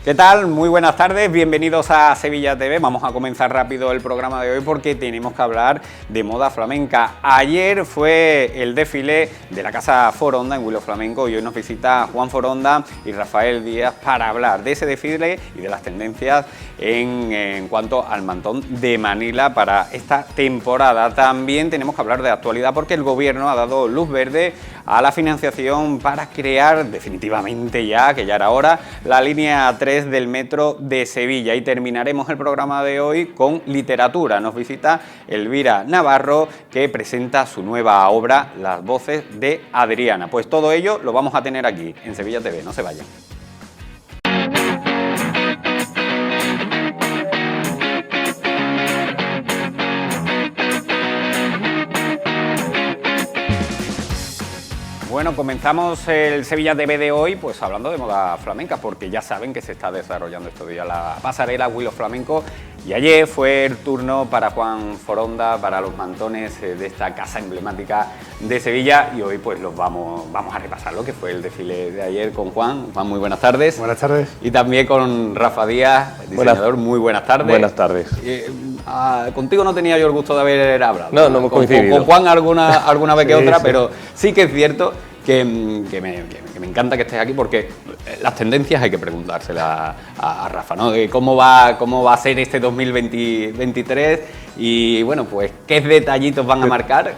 ¿Qué tal? Muy buenas tardes, bienvenidos a Sevilla TV. Vamos a comenzar rápido el programa de hoy porque tenemos que hablar de moda flamenca. Ayer fue el desfile de la Casa Foronda en Huilo Flamenco y hoy nos visita Juan Foronda y Rafael Díaz para hablar de ese desfile y de las tendencias en cuanto al mantón de Manila para esta temporada. También tenemos que hablar de actualidad porque el Gobierno ha dado luz verde a la financiación para crear definitivamente ya, que ya era hora, la línea 3 del metro de Sevilla. Y terminaremos el programa de hoy con literatura. Nos visita Elvira Navarro, que presenta su nueva obra, Las voces de Adriana. Pues todo ello lo vamos a tener aquí en Sevilla TV, no se vayan. Bueno, comenzamos el Sevilla TV de hoy pues hablando de moda flamenca, porque ya saben que se está desarrollando estos días la pasarela Huilo Flamenco y ayer fue el turno para Juan Foronda, para los mantones de esta casa emblemática de Sevilla, y hoy pues vamos a repasar lo que fue el desfile de ayer con Juan. Juan, muy buenas tardes. Buenas tardes. Y también con Rafa Díaz, diseñador, muy buenas tardes. Buenas tardes. Contigo no tenía yo el gusto de haber hablado. No hemos coincidido. Con Juan alguna vez que sí, otra, sí. Pero sí que es cierto que me encanta que estés aquí porque las tendencias hay que preguntárselas a Rafa, ¿no? De cómo va a ser este 2023 y, bueno, pues qué detallitos van a marcar.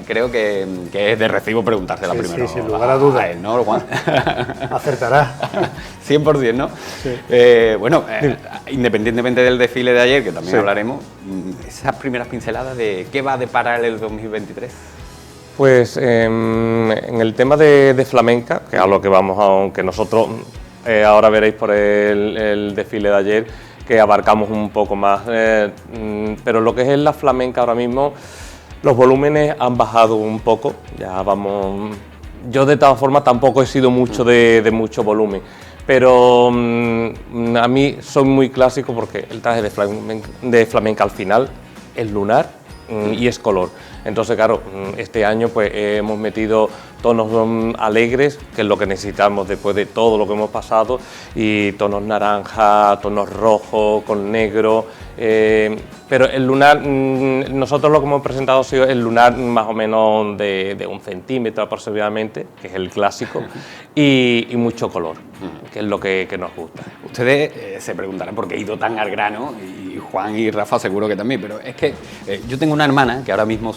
Creo que es de recibo preguntársela primero. Sí, sin lugar a dudas. ¿No, Juan? Acertará. 100%, ¿no? Sí. Independientemente del desfile de ayer, que también sí. hablaremos, esas primeras pinceladas de qué va a deparar el 2023. Pues en el tema de flamenca, que es a lo que vamos, aunque nosotros ahora veréis por el desfile de ayer, que abarcamos un poco más, pero lo que es la flamenca ahora mismo, los volúmenes han bajado un poco, ya vamos. Yo de todas formas tampoco he sido mucho de mucho volumen, pero a mí soy muy clásico porque el traje de flamenca al final es lunar y es color. Entonces, claro, este año pues hemos metido tonos alegres, que es lo que necesitamos después de todo lo que hemos pasado, y tonos naranja, tonos rojos, con negro, pero el lunar, nosotros lo que hemos presentado ha sido el lunar más o menos de 1 centímetro aproximadamente, que es el clásico, y mucho color, que es lo que nos gusta. Ustedes se preguntarán por qué he ido tan al grano, y Juan y Rafa seguro que también, pero es que yo tengo una hermana que ahora mismo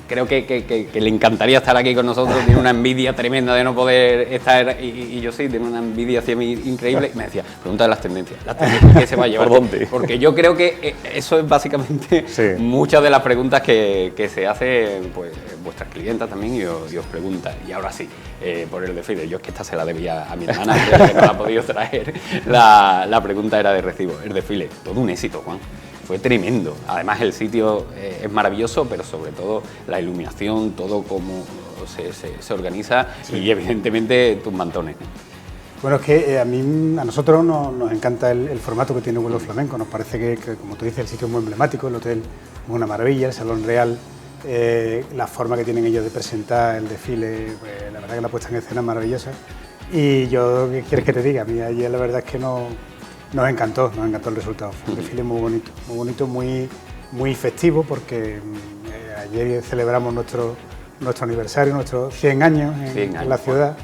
creo que le encantaría estar aquí con nosotros, tiene una envidia tremenda de no poder estar, y yo sí, tengo una envidia hacia mí increíble, y me decía, pregunta de las tendencias que se va a llevar. ¿Por dónde? Porque yo creo que eso es básicamente muchas de las preguntas que se hacen pues vuestras clientas también y os preguntan. Y ahora sí, por el desfile, yo es que esta se la debía a mi hermana, que no la ha podido traer, la pregunta era de recibo. El desfile, todo un éxito, Juan. Fue tremendo. Además el sitio es maravilloso, pero sobre todo la iluminación, todo cómo se organiza y evidentemente tus mantones. Bueno, es que a nosotros nos encanta el formato que tiene Huilo Flamenco. Nos parece que, como tú dices, el sitio es muy emblemático, el hotel es una maravilla, el Salón Real, la forma que tienen ellos de presentar el desfile, pues, la verdad que la puesta en escena es maravillosa. Y yo, ¿qué quieres que te diga? A mí ayer la verdad es que nos encantó el resultado. Fue un desfile muy bonito, muy festivo, porque ayer celebramos nuestro aniversario, nuestros 100 años en la ciudad,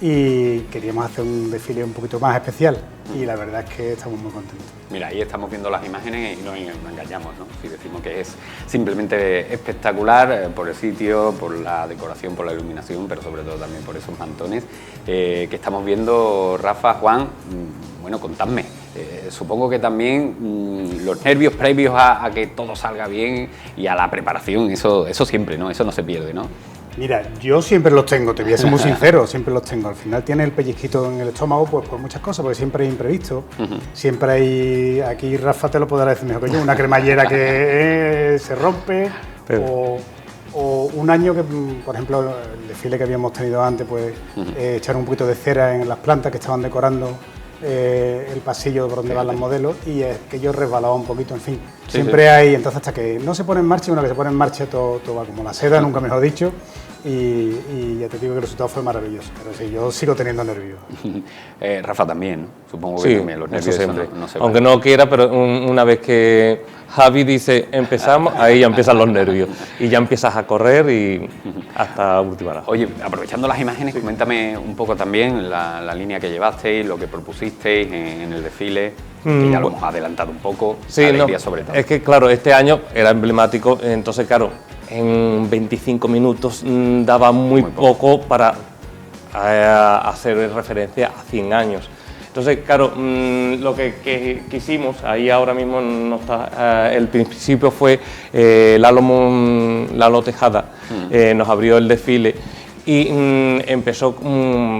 y queríamos hacer un desfile un poquito más especial, y la verdad es que estamos muy contentos. Mira, ahí estamos viendo las imágenes y no engañamos, ¿no? Si decimos que es simplemente espectacular por el sitio, por la decoración, por la iluminación, pero sobre todo también por esos mantones que estamos viendo. Rafa, Juan, bueno, contadme, supongo que también los nervios previos a que todo salga bien y a la preparación, eso siempre, ¿no? Eso no se pierde, ¿no? Mira, yo siempre los tengo, te voy a ser muy sincero, siempre los tengo. Al final tienes el pellizquito en el estómago pues por muchas cosas, porque siempre hay imprevistos. Siempre hay, aquí Rafa te lo podrá decir mejor que yo, una cremallera que se rompe, o un año que, por ejemplo, el desfile que habíamos tenido antes, pues echaron un poquito de cera en las plantas que estaban decorando el pasillo por donde van los modelos, y es que yo resbalaba un poquito, en fin. Siempre hay, entonces hasta que no se pone en marcha, una vez que se pone en marcha todo va como la seda, nunca mejor dicho, y ya te digo que el resultado fue maravilloso. Pero sí, yo sigo teniendo nervios. Rafa también, ¿no? Supongo que Sí, también los nervios eso siempre. no se van. Aunque no quiera, pero una vez que Javi dice empezamos, ahí ya empiezan los nervios y ya empiezas a correr y hasta última hora. Oye, aprovechando las imágenes, coméntame un poco también la línea que llevasteis, lo que propusisteis en el desfile, que ya lo hemos adelantado un poco, Sí, alegría sobre todo. es que claro, este año era emblemático, entonces claro, en 25 minutos daba muy poco para hacer referencia a 100 años. Entonces, claro, lo que quisimos, ahí ahora mismo no está, el principio fue Lalo Tejada, nos abrió el desfile y empezó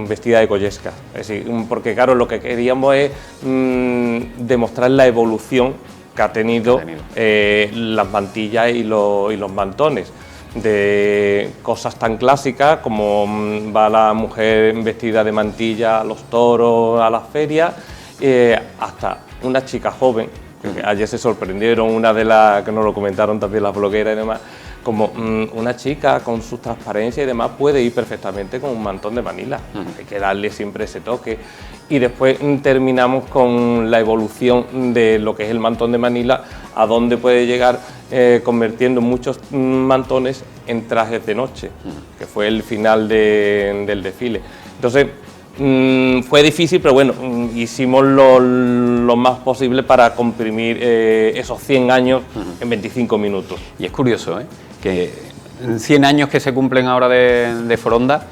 vestida de Goyesca. Es decir, porque claro, lo que queríamos es demostrar la evolución que ha tenido las mantillas y los mantones, de cosas tan clásicas como va la mujer vestida de mantilla a los toros, a las ferias, hasta una chica joven, que ayer se sorprendieron, una de las que nos lo comentaron también las blogueras y demás, como una chica con sus transparencias y demás puede ir perfectamente con un mantón de Manila. Hay que darle siempre ese toque. Y después terminamos con la evolución de lo que es el mantón de Manila, a dónde puede llegar convirtiendo muchos mantones en trajes de noche, que fue el final del desfile. Entonces, fue difícil, pero bueno, hicimos lo más posible para comprimir esos 100 años en 25 minutos. Y es curioso, que en 100 años que se cumplen ahora de Foronda,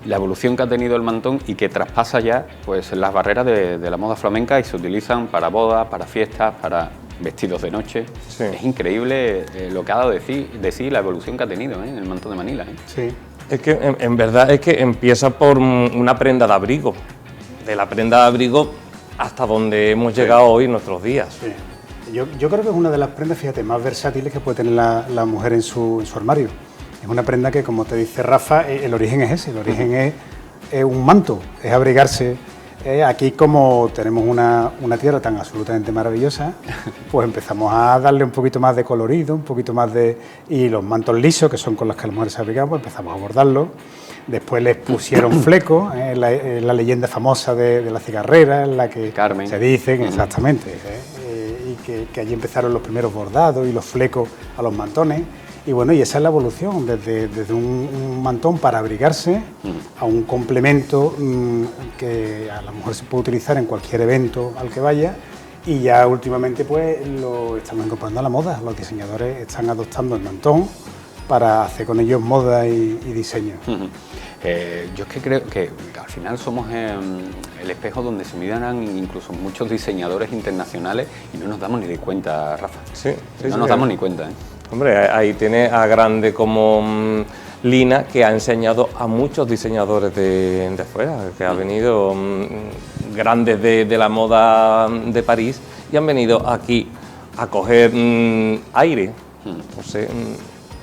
la evolución que ha tenido el mantón y que traspasa ya pues las barreras de la moda flamenca y se utilizan para bodas, para fiestas, para vestidos de noche. Sí. Es increíble lo que ha dado de sí la evolución que ha tenido en el mantón de Manila. Sí. Es que en verdad es que empieza por una prenda de abrigo, de la prenda de abrigo hasta donde hemos llegado hoy en nuestros días. Sí. Yo creo que es una de las prendas, fíjate, más versátiles que puede tener la mujer en su armario. Es una prenda que, como te dice Rafa, el origen es ese, el origen es un manto, es abrigarse. Aquí, como tenemos una tierra tan absolutamente maravillosa, pues empezamos a darle un poquito más de colorido, un poquito más de... Y los mantos lisos, que son con los que las mujeres se abrigan, pues empezamos a bordarlos. Después les pusieron flecos, la leyenda famosa de la cigarrera, en la que Carmen. Se dicen, exactamente, y que allí empezaron los primeros bordados y los flecos a los mantones. Y bueno, y esa es la evolución, desde un mantón para abrigarse a un complemento que a lo mejor se puede utilizar en cualquier evento al que vaya, y ya últimamente pues lo estamos incorporando a la moda. Los diseñadores están adoptando el mantón para hacer con ellos moda y diseño. Yo es que creo que al final somos el espejo donde se miran incluso muchos diseñadores internacionales y no nos damos ni de cuenta, Rafa. Sí, no nos damos ni cuenta. Hombre, ahí tiene a grande como Lina, que ha enseñado a muchos diseñadores de fuera, que ha venido grandes de la moda de París y han venido aquí a coger aire. No sé,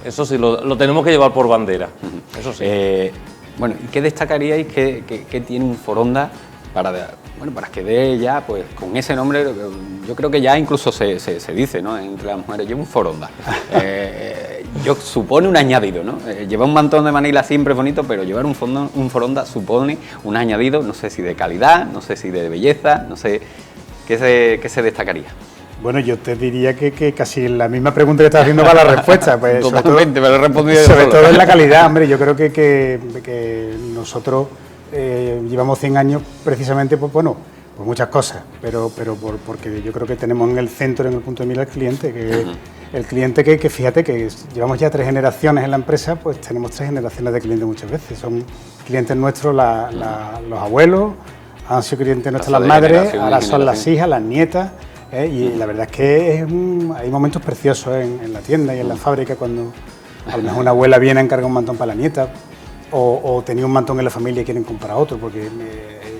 eso sí, lo tenemos que llevar por bandera, eso sí. Bueno, ¿y qué destacaríais que tiene un Foronda para que dé ya, pues con ese nombre, yo creo que ya incluso se dice, ¿no?, entre las mujeres, lleva un Foronda. Supone un añadido, ¿no? Llevar un mantón de Manila siempre es bonito, pero llevar un Foronda supone un añadido, no sé si de calidad, no sé si de belleza, no sé, ¿qué se destacaría? Bueno, yo te diría que casi la misma pregunta que estás haciendo va la respuesta. Pues, totalmente, me lo he respondido yo sobre solo. todo en la calidad, hombre, yo creo que nosotros llevamos 100 años precisamente, pues bueno, por muchas cosas, pero porque yo creo que tenemos en el centro, en el punto de mira, al cliente, que el cliente que fíjate que llevamos ya 3 generaciones en la empresa, pues tenemos 3 generaciones de clientes muchas veces. Son clientes nuestros los abuelos, han sido clientes nuestros las madres, ahora son las hijas, las nietas. Y la verdad es que hay momentos preciosos en la tienda y en la fábrica, cuando a lo mejor una abuela viene a encargar un mantón para la nieta, o tenía un mantón en la familia y quieren comprar otro, porque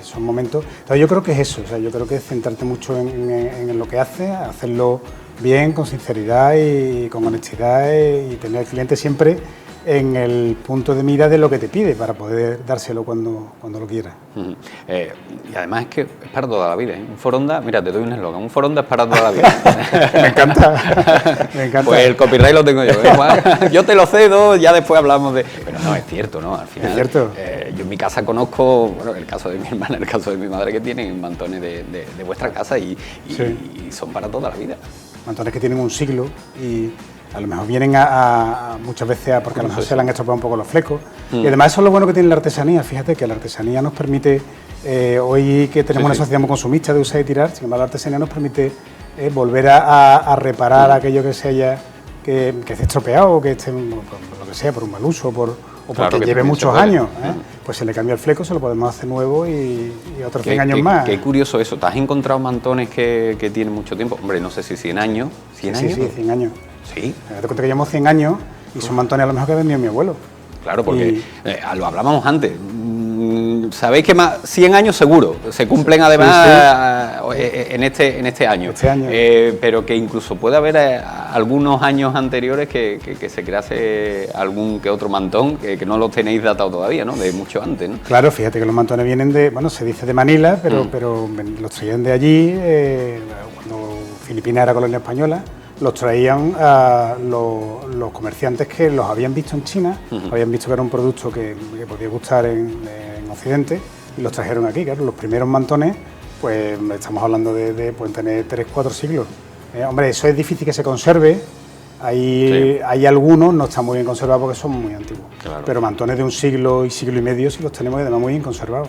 son momentos... Entonces yo creo que es eso, o sea, yo creo que es centrarte mucho en lo que haces, hacerlo bien, con sinceridad y con honestidad, y tener al cliente siempre en el punto de mira de lo que te pide para poder dárselo cuando lo quieras. Y además es que es para toda la vida, ¿eh? Un foronda, mira, te doy un eslogan, un foronda es para toda la vida. Me encanta, me encanta. Pues el copyright lo tengo yo, ¿eh? Yo te lo cedo, ya después hablamos de... Pero no, es cierto, ¿no? Al final, es cierto. Yo en mi casa conozco, bueno, el caso de mi hermana, el caso de mi madre, que tienen mantones de vuestra casa y son para toda la vida. Mantones que tienen un siglo y a lo mejor vienen muchas veces porque a lo mejor se le han estropeado un poco los flecos. Y además eso es lo bueno que tiene la artesanía. Fíjate que la artesanía nos permite, hoy que tenemos una sociedad muy consumista de usar y tirar, sin embargo la artesanía nos permite volver a reparar aquello que se haya que esté estropeado o que esté, por lo que sea, por un mal uso o porque lleve muchos años. Pues se le cambia el fleco, se lo podemos hacer nuevo y otros 100 años más. Qué curioso eso. ¿Te has encontrado mantones que tienen mucho tiempo? Hombre, no sé si 100 años. ¿100 años? Sí, 100 años. Sí. Te cuento que llevamos 100 años y son mantones a lo mejor que vendió mi abuelo. Claro, porque lo hablábamos antes. Sabéis que más 100 años seguro se cumplen además en este año. Pero que incluso puede haber algunos años anteriores que se crease algún que otro mantón que no los tenéis datado todavía, ¿no? De mucho antes, ¿no? Claro, fíjate que los mantones vienen de, bueno, se dice de Manila, pero los traían de allí cuando Filipinas era colonia española. Los traían los comerciantes que los habían visto en China, habían visto que era un producto que podía gustar en Occidente y los trajeron aquí. Claro, los primeros mantones, pues estamos hablando pueden tener 3-4 siglos. Hombre, eso es difícil que se conserve. Hay algunos, no están muy bien conservados porque son muy antiguos. Claro. Pero mantones de un siglo y medio sí los tenemos y además muy bien conservados.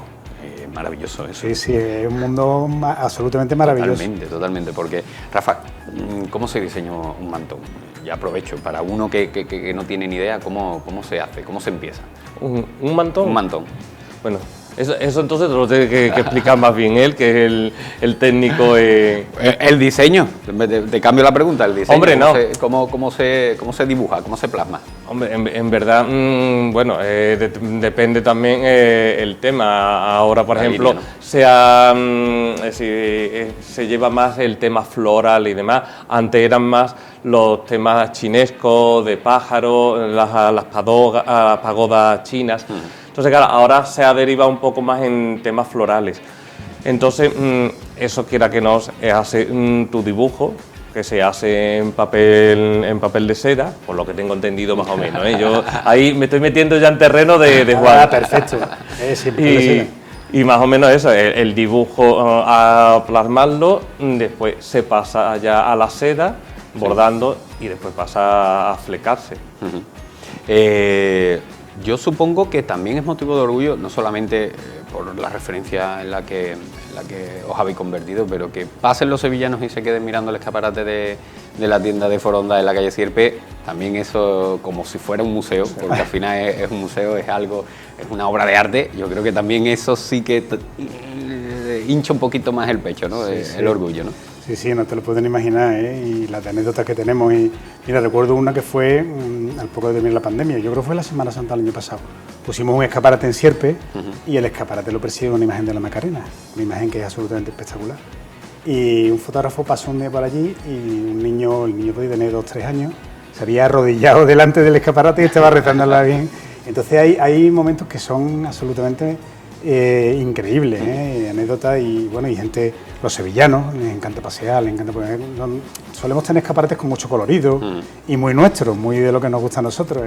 Maravilloso eso. Sí, es un mundo absolutamente maravilloso. Totalmente, porque, Rafa, ¿cómo se diseñó un mantón? Ya aprovecho, para uno que no tiene ni idea, ¿cómo se hace? ¿Cómo se empieza? ¿Un mantón? Un mantón. Bueno, eso entonces te lo tiene que explicar más bien él, que es el técnico. El diseño, te cambio la pregunta, el diseño. Hombre, no. ¿Cómo se dibuja, cómo se plasma? Hombre, en verdad, bueno, depende también el tema. Ahora, por ejemplo, línea, ¿no? Se lleva más el tema floral y demás. Antes eran más los temas chinescos, de pájaros, las pagodas chinas. Entonces, claro, ahora se ha derivado un poco más en temas florales. Entonces, eso quiera que no hace tu dibujo, que se hace en papel de seda, por lo que tengo entendido más o menos, ¿eh? Yo ahí me estoy metiendo ya en terreno de Juan. Perfecto. Y más o menos eso, el dibujo a plasmarlo, después se pasa ya a la seda, bordando, y después pasa a flecarse. Yo supongo que también es motivo de orgullo, no solamente por la referencia en la que os habéis convertido, pero que pasen los sevillanos y se queden mirando el escaparate de la tienda de Foronda en la calle Sierpe, también eso como si fuera un museo, porque al final es un museo, es una obra de arte. Yo creo que también eso sí que hincha un poquito más el pecho, ¿no? El orgullo, ¿no? Sí, no te lo pueden imaginar, y las anécdotas que tenemos. Y mira, recuerdo una que fue al poco de terminar la pandemia, yo creo que fue la Semana Santa del año pasado. Pusimos un escaparate en Sierpe y el escaparate lo preside una imagen de la Macarena, una imagen que es absolutamente espectacular. Y un fotógrafo pasó un día por allí y el niño podía tener 2-3 años, se había arrodillado delante del escaparate y estaba rezándola bien. Entonces hay momentos que son absolutamente increíbles, anécdotas y bueno, y gente, los sevillanos, les encanta pasear, les encanta poner, solemos tener escaparates con mucho colorido y muy nuestros, muy de lo que nos gusta a nosotros,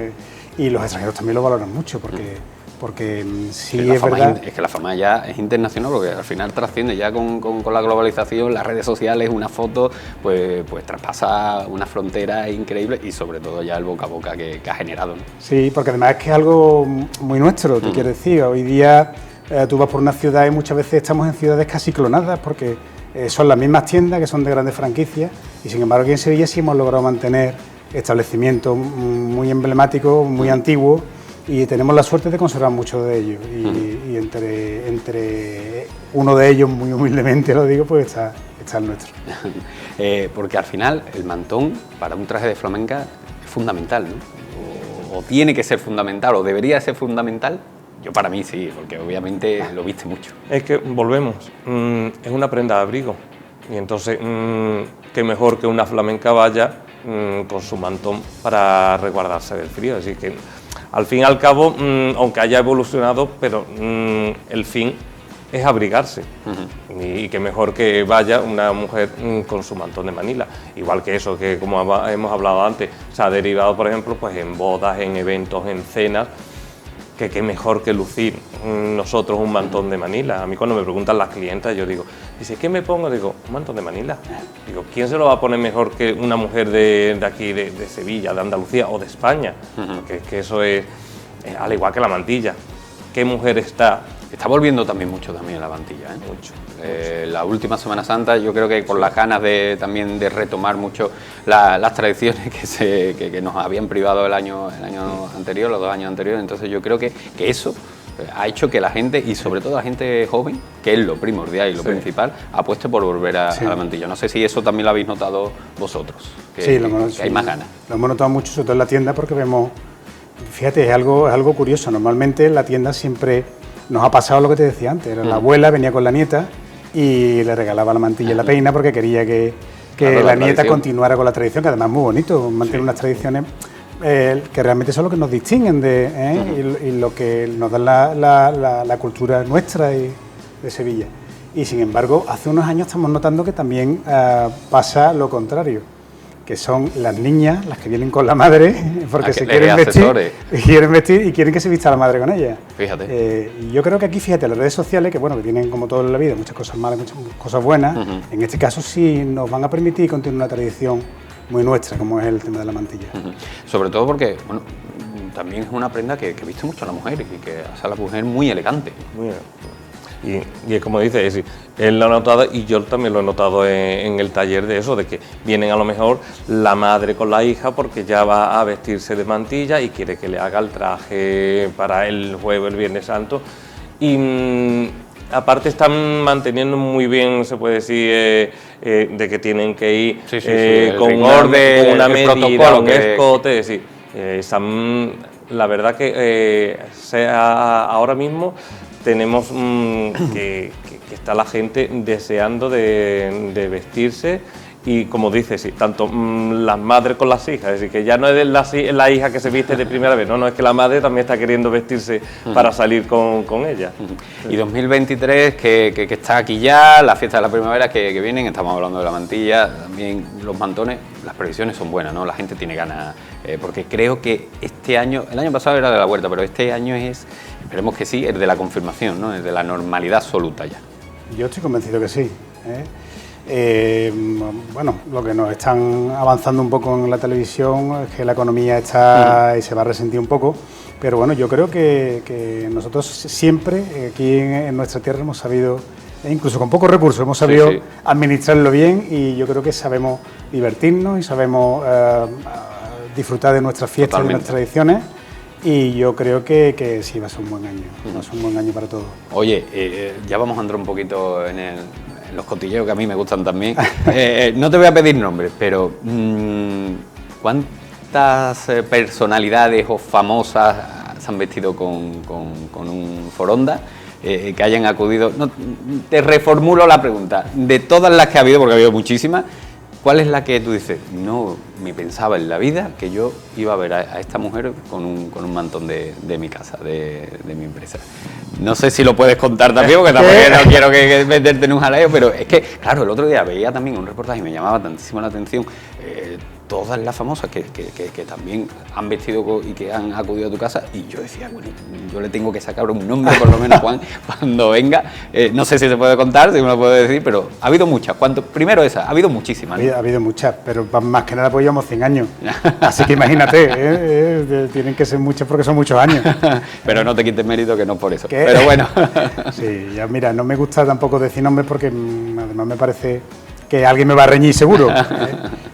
y los extranjeros también lo valoran mucho porque sí es verdad. Es que la fama ya es internacional, porque al final trasciende ya con la globalización, las redes sociales, una foto, pues traspasa una frontera increíble y sobre todo ya el boca a boca que ha generado, ¿no? Sí, porque además es que es algo muy nuestro, te quiero decir, hoy día tú vas por una ciudad y muchas veces estamos en ciudades casi clonadas porque son las mismas tiendas que son de grandes franquicias y sin embargo aquí en Sevilla sí hemos logrado mantener establecimientos muy emblemáticos, muy antiguos y tenemos la suerte de conservar muchos de ellos y entre uno de ellos, muy humildemente lo digo, pues está el nuestro. Porque al final el mantón para un traje de flamenca es fundamental, ¿no? O tiene que ser fundamental o debería ser fundamental. Yo para mí sí, porque obviamente lo viste mucho. Es que volvemos, es una prenda de abrigo y entonces qué mejor que una flamenca vaya con su mantón para resguardarse del frío, así que al fin y al cabo, aunque haya evolucionado, pero el fin es abrigarse. Y que mejor que vaya una mujer con su mantón de Manila. Igual que eso, que como hemos hablado antes, se ha derivado, por ejemplo, pues en bodas, en eventos, en cenas, que qué mejor que lucir nosotros un mantón de Manila. A mí cuando me preguntan las clientas, yo digo, dice, ¿qué me pongo? Digo, un mantón de Manila. Digo, ¿quién se lo va a poner mejor que una mujer de aquí, de Sevilla, de Andalucía o de España? Porque es que eso es al igual que la mantilla. ¿Qué mujer está? Está volviendo también mucho también la mantilla, ¿eh? Mucho. La última Semana Santa, yo creo que con las ganas también de retomar mucho las tradiciones que nos habían privado el año anterior, los 2 años anteriores, entonces yo creo que eso ha hecho que la gente, y sobre todo la gente joven, que es lo primordial y lo principal, apueste por volver a la mantilla. No sé si eso también lo habéis notado vosotros, que hay más ganas. Lo hemos notado mucho, sobre todo en la tienda, porque vemos, fíjate, es algo curioso, normalmente en la tienda siempre nos ha pasado lo que te decía antes, la abuela venía con la nieta y le regalaba la mantilla y la peina porque quería que la nieta continuara con la tradición, que además es muy bonito, mantener unas tradiciones que realmente son lo que nos distinguen y lo que nos da la cultura nuestra y de Sevilla. Y sin embargo, hace unos años estamos notando que también pasa lo contrario, que son las niñas las que vienen con la madre porque se quieren vestir y quieren que se vista la madre con ella. Fíjate. Y yo creo que aquí, fíjate, las redes sociales, que bueno, que tienen como todo en la vida muchas cosas malas, muchas cosas buenas, en este caso sí nos van a permitir continuar una tradición muy nuestra, como es el tema de la mantilla. Sobre todo porque, bueno, también es una prenda que viste mucho a la mujer y que hace a la mujer muy elegante. Y es como dice, es decir, él lo ha notado y yo también lo he notado en el taller de eso, de que vienen a lo mejor la madre con la hija porque ya va a vestirse de mantilla y quiere que le haga el traje para el jueves, el Viernes Santo. Y aparte están manteniendo muy bien, se puede decir, de que tienen que ir con una medida, un escote, sí. La verdad que ahora mismo tenemos que está la gente deseando de vestirse y, como dices, sí, tanto las madres con las hijas, es decir, que ya no es la hija que se viste de primera vez, no, es que la madre también está queriendo vestirse para salir con ella. Y 2023, que está aquí ya, la fiesta de la primavera que vienen, estamos hablando de la mantilla, también los mantones, las previsiones son buenas, ¿no? La gente tiene ganas, porque creo que este año, el año pasado era de la huerta, pero este año esperemos que sí, es de la confirmación, ¿no? Es de la normalidad absoluta ya. Yo estoy convencido que sí. Bueno, lo que nos están avanzando un poco en la televisión es que la economía está y se va a resentir un poco, pero bueno, yo creo que nosotros siempre aquí en nuestra tierra hemos sabido, incluso con pocos recursos, hemos sabido administrarlo bien y yo creo que sabemos divertirnos y sabemos disfrutar de nuestras fiestas, de nuestras tradiciones. Y yo creo que sí va a ser un buen año, va a ser un buen año para todos. Oye, ya vamos a entrar un poquito en los cotilleos que a mí me gustan también. No te voy a pedir nombres, pero ¿cuántas personalidades o famosas se han vestido con un foronda? Que hayan acudido. No, te reformulo la pregunta. De todas las que ha habido, porque ha habido muchísimas, ¿cuál es la que tú dices, no me pensaba en la vida que yo iba a ver a esta mujer con un mantón de mi casa, de mi empresa? No sé si lo puedes contar también, porque tampoco no quiero que meterte en un jaleo, pero es que, claro, el otro día veía también un reportaje y me llamaba tantísimo la atención todas las famosas que también han vestido y que han acudido a tu casa, y yo decía, bueno, yo le tengo que sacar un nombre por lo menos, Juan, cuando venga. No sé si se puede contar, si me lo puede decir, pero ha habido muchas. Primero esa, ha habido muchísimas, ¿no? Ha habido muchas, pero más que nada pues llevamos 100 años, así que imagínate, tienen que ser muchas porque son muchos años. Pero no te quites mérito, que no por eso, pero bueno. Sí, ya mira, no me gusta tampoco decir nombres porque además me parece que alguien me va a reñir seguro.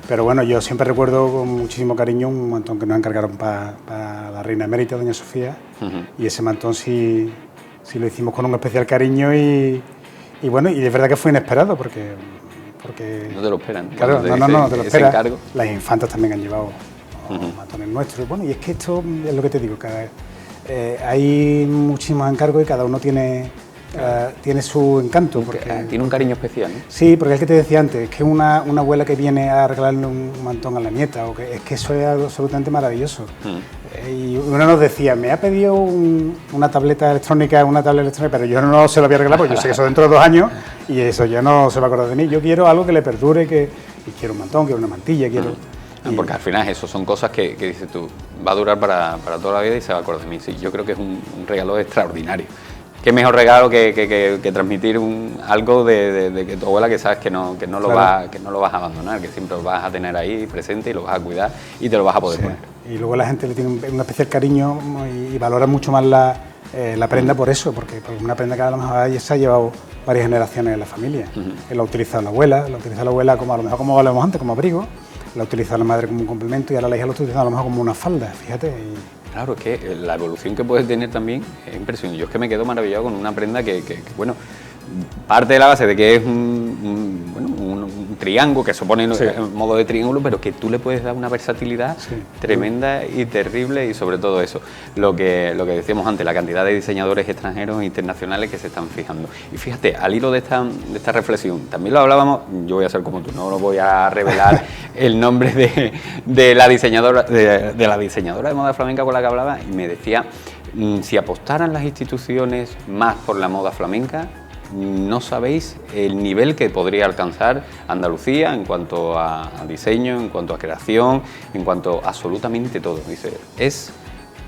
Pero bueno, yo siempre recuerdo con muchísimo cariño un mantón que nos encargaron para la reina emérita, doña Sofía, y ese mantón sí lo hicimos con un especial cariño y bueno, y es verdad que fue inesperado porque no te lo esperan. Claro, no te lo esperas. Las infantas también han llevado mantones nuestros. Bueno, y es que esto es lo que te digo, hay muchísimos encargos y cada uno tiene su encanto. Tiene un cariño especial, ¿no? Sí, porque es que te decía antes, que una abuela que viene a regalarle un mantón a la nieta, es que eso es algo absolutamente maravilloso. y uno nos decía, me ha pedido una tableta electrónica, pero yo no se lo voy a regalar porque yo sé que eso dentro de 2 años y eso ya no se va a acordar de mí. Yo quiero algo que le perdure, y quiero un mantón, quiero una mantilla, quiero... Porque al final eso son cosas que dices tú, va a durar para toda la vida y se va a acordar de mí. Sí, yo creo que es un regalo extraordinario. Qué mejor regalo que transmitir algo de que tu abuela, que sabes que no lo vas a abandonar, que siempre lo vas a tener ahí presente y lo vas a cuidar y te lo vas a poder poner. Y luego la gente le tiene un especial cariño y valora mucho más la prenda por eso, porque una prenda que a lo mejor se ha llevado varias generaciones en la familia. La ha utilizado la abuela como a lo mejor como hablábamos antes, como abrigo, la ha utilizado la madre como un complemento y ahora la hija lo está utilizando a lo mejor como una falda, fíjate. Claro, es que la evolución que puede tener también es impresionante. Yo es que me quedo maravillado con una prenda que bueno, parte de la base de que es un triángulo, que supone en modo de triángulo, pero que tú le puedes dar una versatilidad tremenda y terrible, y sobre todo eso, lo que decíamos antes, la cantidad de diseñadores extranjeros e internacionales que se están fijando. Y fíjate, al hilo de esta reflexión, también lo hablábamos, yo voy a ser como tú, no lo voy a revelar el nombre de la diseñadora de moda flamenca con la que hablaba, y me decía, si apostaran las instituciones más por la moda flamenca, no sabéis el nivel que podría alcanzar Andalucía en cuanto a diseño, en cuanto a creación, en cuanto a absolutamente todo. Dice,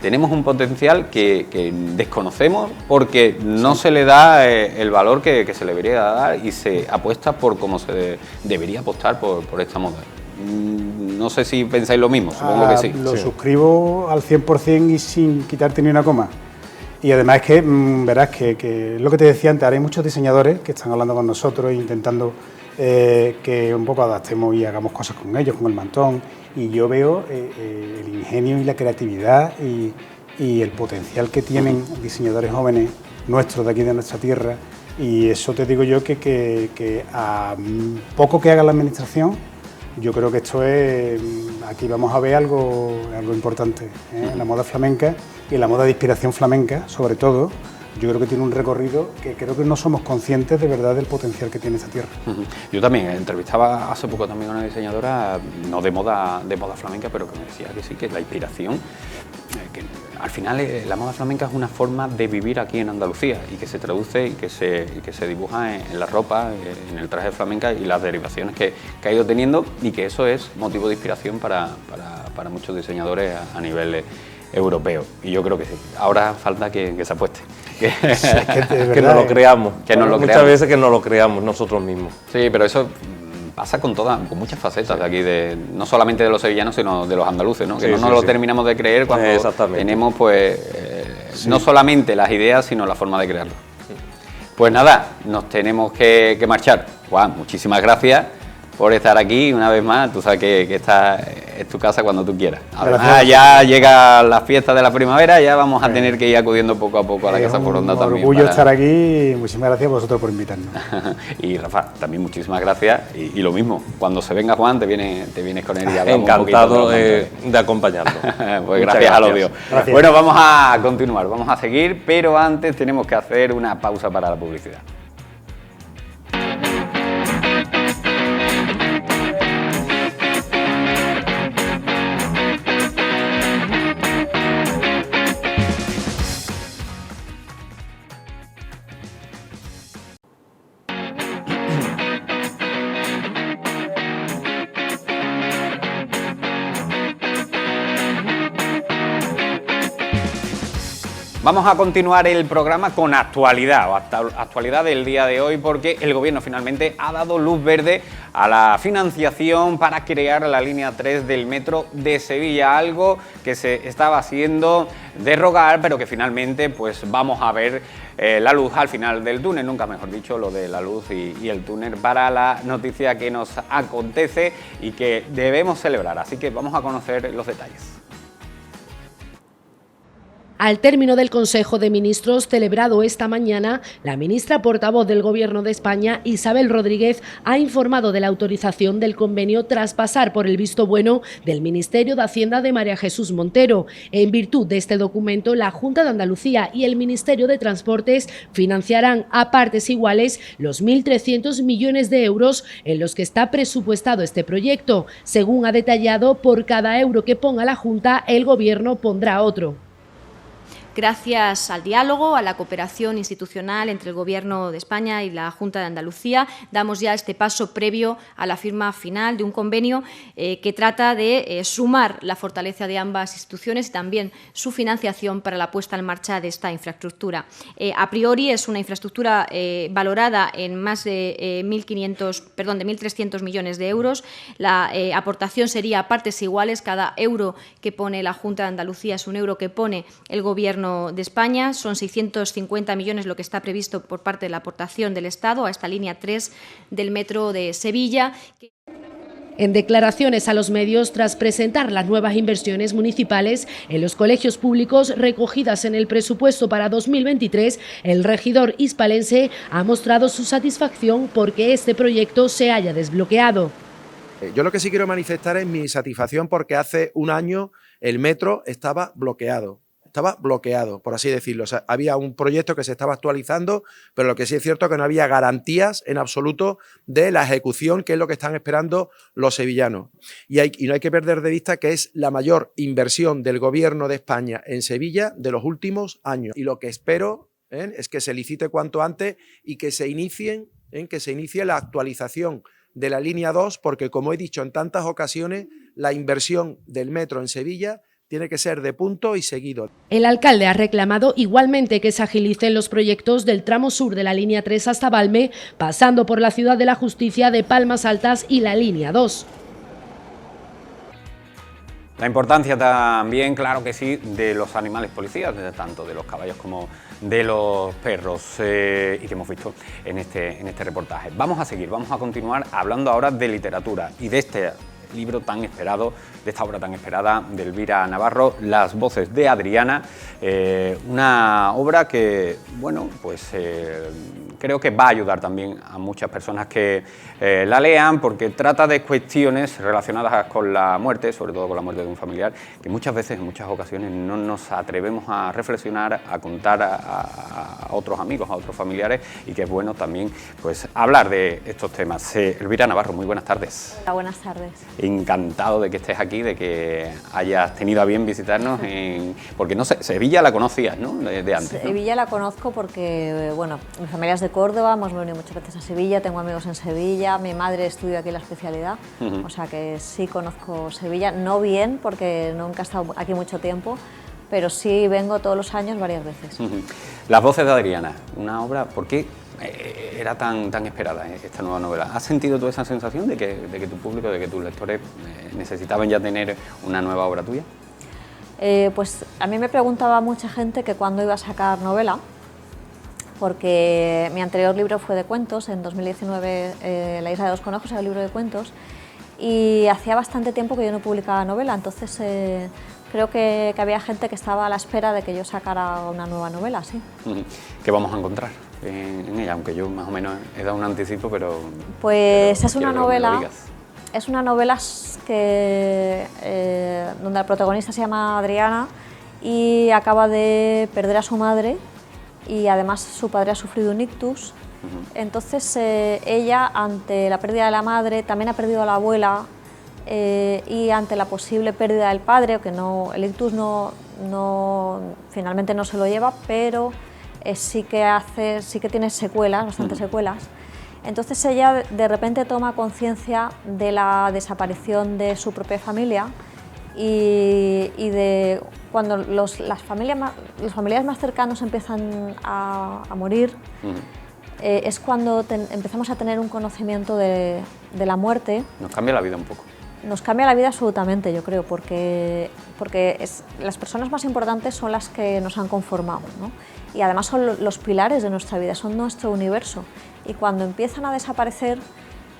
tenemos un potencial que desconocemos porque no se le da el valor que se le debería dar, y se apuesta por cómo se debería apostar por esta moda. No sé si pensáis lo mismo, supongo que sí. Lo suscribo al 100% y sin quitarte ni una coma. Y además es que verás que lo que te decía antes, ahora hay muchos diseñadores que están hablando con nosotros intentando que un poco adaptemos y hagamos cosas con ellos, con el mantón, y yo veo el ingenio y la creatividad y el potencial que tienen diseñadores jóvenes nuestros de aquí de nuestra tierra, y eso te digo yo que a poco que haga la administración, yo creo que esto es, aquí vamos a ver algo importante, en la moda flamenca y en la moda de inspiración flamenca, sobre todo. Yo creo que tiene un recorrido que creo que no somos conscientes de verdad del potencial que tiene esta tierra. Yo también entrevistaba hace poco también a una diseñadora, no de moda flamenca, pero que me decía que sí, que la inspiración, que al final la moda flamenca es una forma de vivir aquí en Andalucía, y que se traduce y que se dibuja en la ropa, en el traje flamenca y las derivaciones que ha ido teniendo, y que eso es motivo de inspiración para muchos diseñadores a nivel europeo. Y yo creo que sí. Ahora falta que se apueste. Que no lo creamos. Muchas veces que no lo creamos nosotros mismos. Sí, pero eso pasa con muchas facetas de aquí, no solamente de los sevillanos, sino de los andaluces, ¿no? Que no lo terminamos de creer cuando tenemos, pues, no solamente las ideas, sino la forma de crearlo. Pues nada, nos tenemos que marchar. Juan, muchísimas gracias por estar aquí una vez más. Tú sabes que esta es tu casa cuando tú quieras. Además, ya llega la fiesta de la primavera, ya vamos a tener que ir acudiendo poco a poco a la Casa Foronda también. Es un orgullo estar aquí, muchísimas gracias a vosotros por invitarnos. Y Rafa, también muchísimas gracias, y lo mismo, cuando se venga Juan te vienes con él y hablamos. Encantado de acompañarlo. Pues gracias a los Dios. Gracias. Bueno, vamos a continuar, vamos a seguir, pero antes tenemos que hacer una pausa para la publicidad. Vamos a continuar el programa con actualidad del día de hoy, porque el Gobierno finalmente ha dado luz verde a la financiación para crear la línea 3 del metro de Sevilla, algo que se estaba haciendo de rogar, pero que finalmente pues vamos a ver la luz al final del túnel, nunca mejor dicho, lo de la luz y el túnel para la noticia que nos acontece y que debemos celebrar. Así que vamos a conocer los detalles. Al término del Consejo de Ministros celebrado esta mañana, la ministra portavoz del Gobierno de España, Isabel Rodríguez, ha informado de la autorización del convenio tras pasar por el visto bueno del Ministerio de Hacienda de María Jesús Montero. En virtud de este documento, la Junta de Andalucía y el Ministerio de Transportes financiarán a partes iguales los 1.300 millones de euros en los que está presupuestado este proyecto. Según ha detallado, por cada euro que ponga la Junta, el Gobierno pondrá otro. Gracias al diálogo, a la cooperación institucional entre el Gobierno de España y la Junta de Andalucía, damos ya este paso previo a la firma final de un convenio que trata de sumar la fortaleza de ambas instituciones y también su financiación para la puesta en marcha de esta infraestructura. A priori es una infraestructura valorada en más de 1.300 millones de euros. La aportación sería a partes iguales. Cada euro que pone la Junta de Andalucía es un euro que pone el Gobierno de España. Son 650 millones lo que está previsto por parte de la aportación del Estado a esta línea 3 del metro de Sevilla. En declaraciones a los medios, tras presentar las nuevas inversiones municipales en los colegios públicos recogidas en el presupuesto para 2023, el regidor hispalense ha mostrado su satisfacción porque este proyecto se haya desbloqueado. Yo lo que sí quiero manifestar es mi satisfacción porque hace un año el metro estaba bloqueado, por así decirlo. O sea, había un proyecto que se estaba actualizando, pero lo que sí es cierto es que no había garantías en absoluto de la ejecución, que es lo que están esperando los sevillanos. Y no hay que perder de vista que es la mayor inversión del Gobierno de España en Sevilla de los últimos años. Y lo que espero es que se licite cuanto antes y que se inicie la actualización de la línea 2, porque como he dicho en tantas ocasiones, la inversión del metro en Sevilla tiene que ser de punto y seguido. El alcalde ha reclamado igualmente que se agilicen los proyectos del tramo sur de la línea 3 hasta Valme, pasando por la Ciudad de la Justicia de Palmas Altas y la línea 2. La importancia también, claro que sí, de los animales policías, tanto de los caballos como de los perros, y que hemos visto en este reportaje. Vamos a continuar hablando ahora de literatura y de este libro tan esperado, de esta obra tan esperada de Elvira Navarro, Las voces de Adriana, una obra que, bueno, pues creo que va a ayudar también a muchas personas que la lean, porque trata de cuestiones relacionadas con la muerte, sobre todo con la muerte de un familiar, que muchas veces, en muchas ocasiones, no nos atrevemos a reflexionar, a contar a otros amigos, a otros familiares, y que es bueno también pues hablar de estos temas. Elvira Navarro, muy buenas tardes. Hola, buenas tardes. Encantado de que estés aquí, de que hayas tenido a bien visitarnos, porque no sé, Sevilla la conocías, ¿no?, de antes, ¿no? Sevilla la conozco porque, bueno, mi familia es de Córdoba, hemos venido muchas veces a Sevilla, tengo amigos en Sevilla, mi madre estudia aquí la especialidad, o sea que sí conozco Sevilla, no bien porque nunca he estado aquí mucho tiempo, pero sí vengo todos los años varias veces. Las voces de Adriana, una obra, ¿por qué era tan esperada esta nueva novela? ¿Has sentido tú esa sensación de que tu público, de que tus lectores necesitaban ya tener una nueva obra tuya? Pues a mí me preguntaba mucha gente que cuándo iba a sacar novela, porque mi anterior libro fue de cuentos, en 2019 La isla de los conejos era el libro de cuentos, y hacía bastante tiempo que yo no publicaba novela, entonces creo que había gente que estaba a la espera de que yo sacara una nueva novela, sí. ¿Qué vamos a encontrar en ella? Aunque yo más o menos he dado un anticipo, pero... Pues es una novela... Es una novela que, donde la protagonista se llama Adriana y acaba de perder a su madre y además su padre ha sufrido un ictus. Entonces ella, ante la pérdida de la madre, también ha perdido a la abuela y ante la posible pérdida del padre, que no, el ictus finalmente no se lo lleva, pero sí que tiene secuelas, bastantes secuelas. Entonces ella de repente toma conciencia de la desaparición de su propia familia y de cuando los familiares más cercanos empiezan a morir, es cuando empezamos a tener un conocimiento de la muerte. Nos cambia la vida un poco. Nos cambia la vida absolutamente, yo creo, porque las personas más importantes son las que nos han conformado, ¿no? Y además son los pilares de nuestra vida, son nuestro universo. Y cuando empiezan a desaparecer,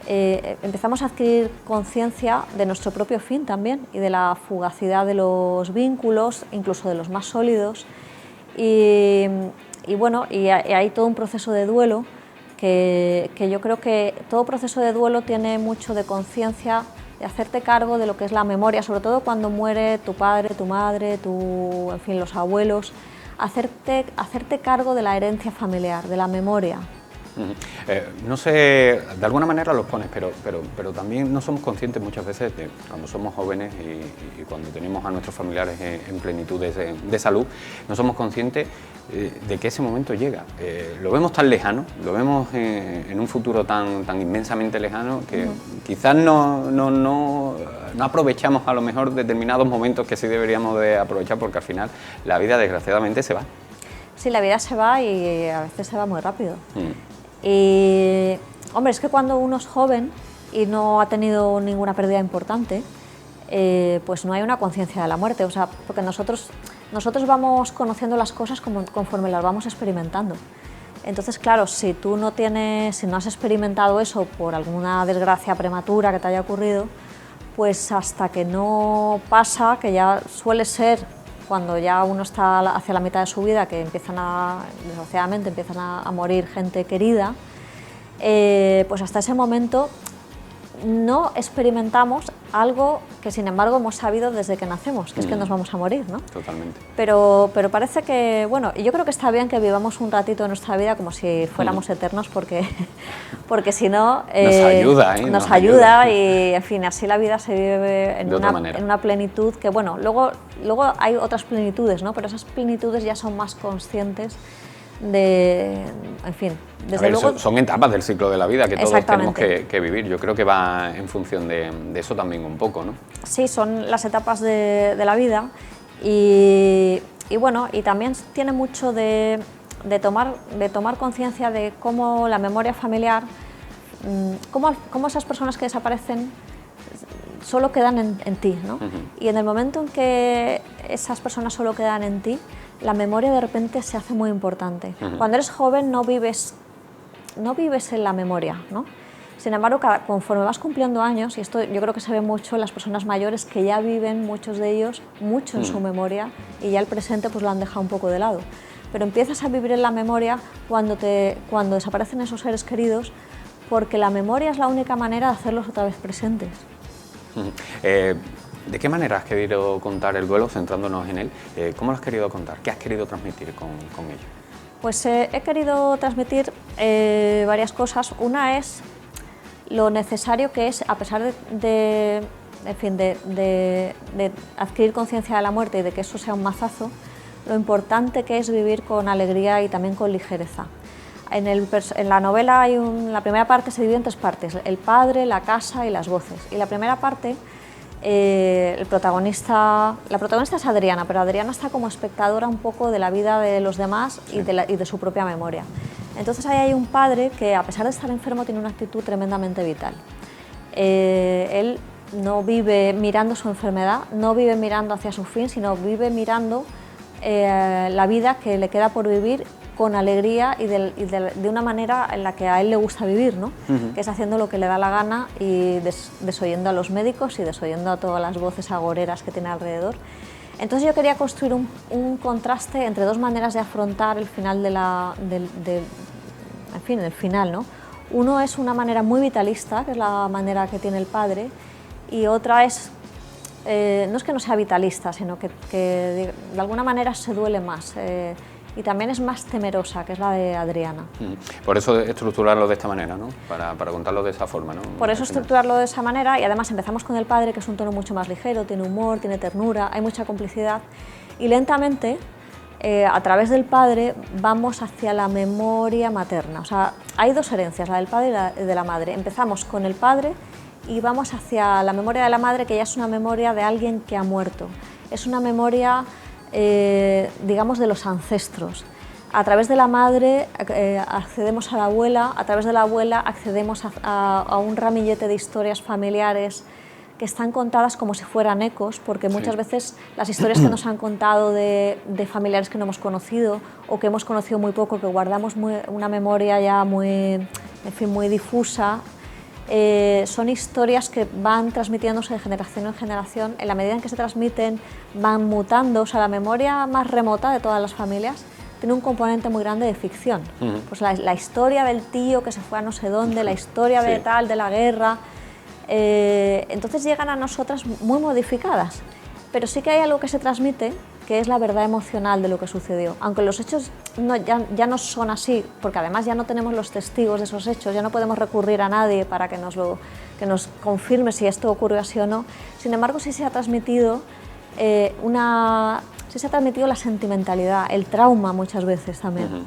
empezamos a adquirir conciencia de nuestro propio fin también y de la fugacidad de los vínculos, incluso de los más sólidos. y bueno, y hay todo un proceso de duelo que yo creo que todo proceso de duelo tiene mucho de conciencia, de hacerte cargo de lo que es la memoria, sobre todo cuando muere tu padre, tu madre, en fin, los abuelos, hacerte cargo de la herencia familiar, de la memoria. No sé, de alguna manera los pones, pero también no somos conscientes muchas veces de cuando somos jóvenes y cuando tenemos a nuestros familiares en plenitud de salud, no somos conscientes de que ese momento llega. Lo vemos tan lejano, lo vemos en un futuro tan inmensamente lejano que quizás no aprovechamos a lo mejor determinados momentos que sí deberíamos de aprovechar, porque al final la vida desgraciadamente se va. Sí, la vida se va y a veces se va muy rápido. Y, hombre, es que cuando uno es joven y no ha tenido ninguna pérdida importante, pues no hay una conciencia de la muerte, o sea, porque nosotros vamos conociendo las cosas conforme las vamos experimentando. Entonces, claro, si no has experimentado eso por alguna desgracia prematura que te haya ocurrido, pues hasta que no pasa, que ya suele ser cuando ya uno está hacia la mitad de su vida, que desgraciadamente empiezan a morir gente querida, pues hasta ese momento no experimentamos algo que sin embargo hemos sabido desde que nacemos, que es que nos vamos a morir, ¿no? Totalmente. Pero parece que, bueno, yo creo que está bien que vivamos un ratito de nuestra vida como si fuéramos eternos, porque si no... nos ayuda, y, en fin, así la vida se vive en una plenitud que, bueno, luego hay otras plenitudes, ¿no? Pero esas plenitudes ya son más conscientes en fin, desde luego... Son etapas del ciclo de la vida que todos tenemos que vivir. Yo creo que va en función de eso también un poco, ¿no? Sí, son las etapas de la vida y bueno, y también tiene mucho de tomar conciencia de cómo la memoria familiar, cómo esas personas que desaparecen solo quedan en ti, ¿no? Y en el momento en que esas personas solo quedan en ti, la memoria de repente se hace muy importante. Cuando eres joven no vives en la memoria, ¿no? Sin embargo, conforme vas cumpliendo años, y esto yo creo que se ve mucho en las personas mayores que ya viven, muchos de ellos, mucho en su memoria, y ya el presente pues lo han dejado un poco de lado. Pero empiezas a vivir en la memoria cuando desaparecen esos seres queridos, porque la memoria es la única manera de hacerlos otra vez presentes. ¿De qué manera has querido contar el duelo, centrándonos en él? ¿Cómo lo has querido contar? ¿Qué has querido transmitir con ello? Pues he querido transmitir varias cosas. Una es lo necesario que es, a pesar de adquirir conciencia de la muerte y de que eso sea un mazazo, lo importante que es vivir con alegría y también con ligereza. En la novela la primera parte se divide en 3 partes: el padre, la casa y las voces. Y la primera parte, la protagonista es Adriana, pero Adriana está como espectadora un poco de la vida de los demás y de su propia memoria. Entonces ahí hay un padre que, a pesar de estar enfermo, tiene una actitud tremendamente vital. Él no vive mirando su enfermedad, no vive mirando hacia su fin, sino vive mirando la vida que le queda por vivir con alegría y de una manera en la que a él le gusta vivir, ¿no? Que es haciendo lo que le da la gana y desoyendo a los médicos y desoyendo a todas las voces agoreras que tiene alrededor. Entonces yo quería construir un contraste entre 2 maneras de afrontar el final el final, ¿no? Uno es una manera muy vitalista, que es la manera que tiene el padre, y otra es, no es que no sea vitalista, sino que de alguna manera se duele más. Y también es más temerosa, que es la de Adriana. Por eso estructurarlo de esta manera, ¿no? Para contarlo de esa forma, ¿no? Por eso estructurarlo de esa manera, y además empezamos con el padre, que es un tono mucho más ligero, tiene humor, tiene ternura, hay mucha complicidad, y lentamente, a través del padre, vamos hacia la memoria materna. O sea, hay 2 herencias, la del padre y la de la madre. Empezamos con el padre y vamos hacia la memoria de la madre, que ya es una memoria de alguien que ha muerto. Es una memoria, digamos, de los ancestros. A través de la madre accedemos a la abuela, a través de la abuela accedemos a un ramillete de historias familiares que están contadas como si fueran ecos, porque muchas veces las historias que nos han contado de familiares que no hemos conocido o que hemos conocido muy poco, que guardamos una memoria ya muy difusa, son historias que van transmitiéndose de generación en generación. En la medida en que se transmiten, van mutando. O sea, la memoria más remota de todas las familias tiene un componente muy grande de ficción. Pues la historia del tío que se fue a no sé dónde, la historia de tal, de la guerra, entonces llegan a nosotras muy modificadas. Pero sí que hay algo que se transmite, que es la verdad emocional de lo que sucedió. Aunque los hechos ya no son así, porque además ya no tenemos los testigos de esos hechos, ya no podemos recurrir a nadie para que nos confirme si esto ocurrió así o no. Sin embargo, sí se ha transmitido la sentimentalidad, el trauma muchas veces también.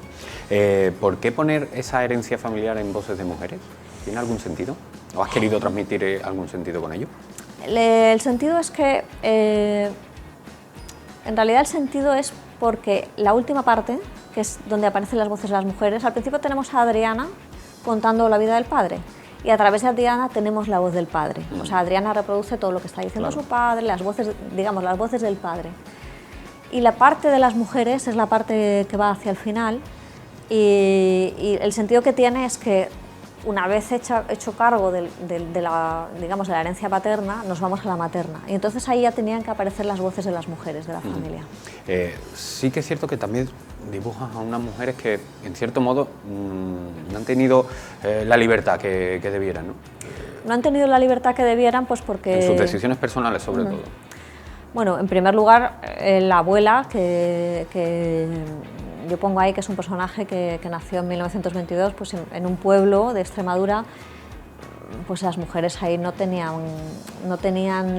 ¿Por qué poner esa herencia familiar en voces de mujeres? ¿Tiene algún sentido? ¿O has querido transmitir algún sentido con ello? El sentido es que, en realidad el sentido es porque la última parte, que es donde aparecen las voces de las mujeres, al principio tenemos a Adriana contando la vida del padre, y a través de Adriana tenemos la voz del padre. O sea, Adriana reproduce todo lo que está diciendo su padre, las voces, digamos, las voces del padre. Y la parte de las mujeres es la parte que va hacia el final, y el sentido que tiene es que una vez hecho cargo de la herencia paterna, nos vamos a la materna. Y entonces ahí ya tenían que aparecer las voces de las mujeres de la familia. Sí que es cierto que también dibujas a unas mujeres que, en cierto modo, no han tenido la libertad que debieran, ¿no? No han tenido la libertad que debieran, pues porque... En sus decisiones personales, sobre todo. Bueno, en primer lugar, la abuela, que yo pongo ahí que es un personaje que nació en 1922, pues en un pueblo de Extremadura, pues las mujeres ahí no tenían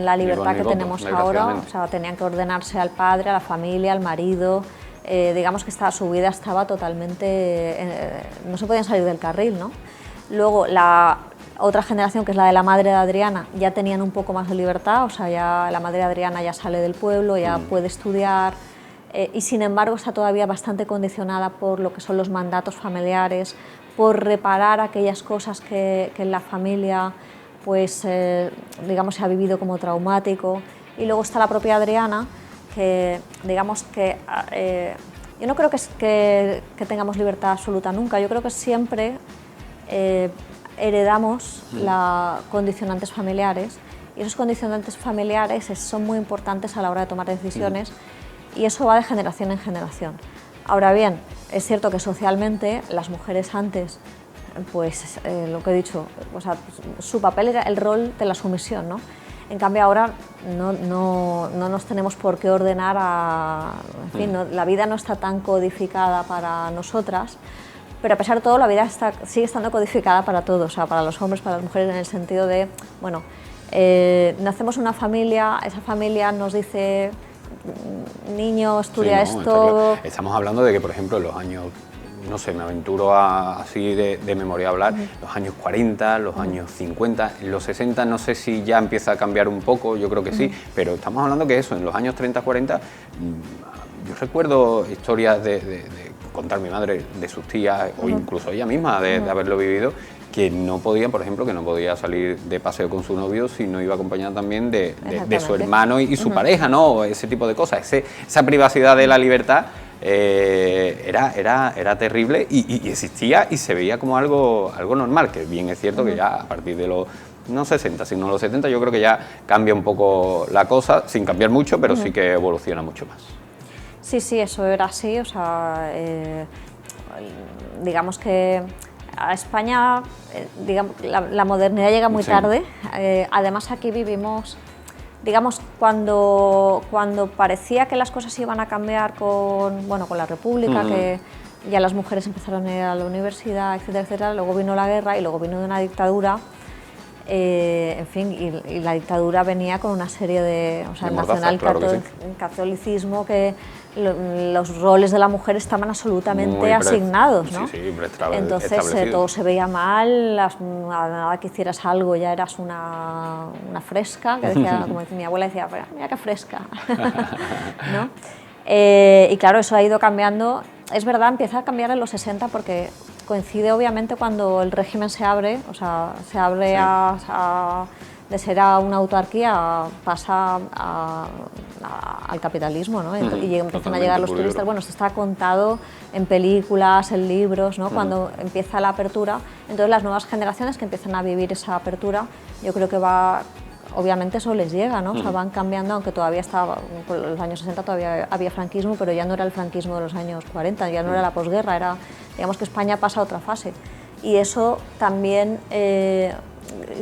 la libertad que tenemos ahora, o sea, tenían que ordenarse al padre, a la familia, al marido, digamos que su vida estaba totalmente, no se podían salir del carril, ¿no? Luego la otra generación, que es la de la madre de Adriana, ya tenían un poco más de libertad, o sea, ya la madre de Adriana ya sale del pueblo, ya puede estudiar, y sin embargo está todavía bastante condicionada por lo que son los mandatos familiares, por reparar aquellas cosas que en la familia pues, digamos, se ha vivido como traumático. Y luego está la propia Adriana, que digamos que yo no creo que tengamos libertad absoluta nunca, yo creo que siempre heredamos condicionantes familiares, y esos condicionantes familiares son muy importantes a la hora de tomar decisiones, y eso va de generación en generación. Ahora bien, es cierto que socialmente las mujeres antes, pues lo que he dicho, o sea, su papel era el rol de la sumisión, ¿no? En cambio ahora no nos tenemos por qué ordenar en fin, la vida no está tan codificada para nosotras, pero a pesar de todo la vida sigue estando codificada para todos, o sea, para los hombres, para las mujeres, en el sentido de, bueno, nacemos una familia, esa familia nos dice, niño, estudia esto... Estamos hablando de que, por ejemplo, en los años, no sé, me aventuro así de memoria a hablar, los años 40, los años 50, los 60, no sé si ya empieza a cambiar un poco, yo creo que sí, pero estamos hablando que eso, en los años 30, 40, yo recuerdo historias de contar mi madre, de sus tías, o incluso ella misma, de haberlo vivido, que no podía, por ejemplo, que no podía salir de paseo con su novio si no iba acompañada también de su hermano y su pareja, ¿no? Ese tipo de cosas. Esa privacidad de la libertad era terrible y existía y se veía como algo normal, que bien es cierto que ya a partir de los, no 60, sino los 70, yo creo que ya cambia un poco la cosa, sin cambiar mucho, pero sí que evoluciona mucho más. Sí, eso era así, o sea, digamos que a España, digamos, la modernidad llega muy tarde. Además aquí vivimos, digamos, cuando parecía que las cosas iban a cambiar con la República, que ya las mujeres empezaron a ir a la universidad, etcétera, etcétera. Luego vino la guerra y luego vino una dictadura. En fin, y la dictadura venía con una serie de, o sea, el nacionalcatolicismo, que los roles de la mujer estaban absolutamente asignados, ¿no? Entonces todo se veía mal, nada que hicieras algo ya eras una fresca, que decía, como mi abuela decía, mira qué fresca, ¿no? Y claro, eso ha ido cambiando. Es verdad, empieza a cambiar en los 60 porque coincide obviamente cuando el régimen se abre, o sea, se abre de ser a una autarquía, pasa al capitalismo, ¿no? Y empiezan a llegar los turistas. Bueno, esto está contado en películas, en libros, ¿no? Cuando empieza la apertura, entonces las nuevas generaciones que empiezan a vivir esa apertura, yo creo que va obviamente eso les llega, ¿no? O sea, van cambiando, aunque todavía estaba, en los años 60 todavía había franquismo, pero ya no era el franquismo de los años 40, ya no era la posguerra, era, digamos que España pasa a otra fase. Y eso también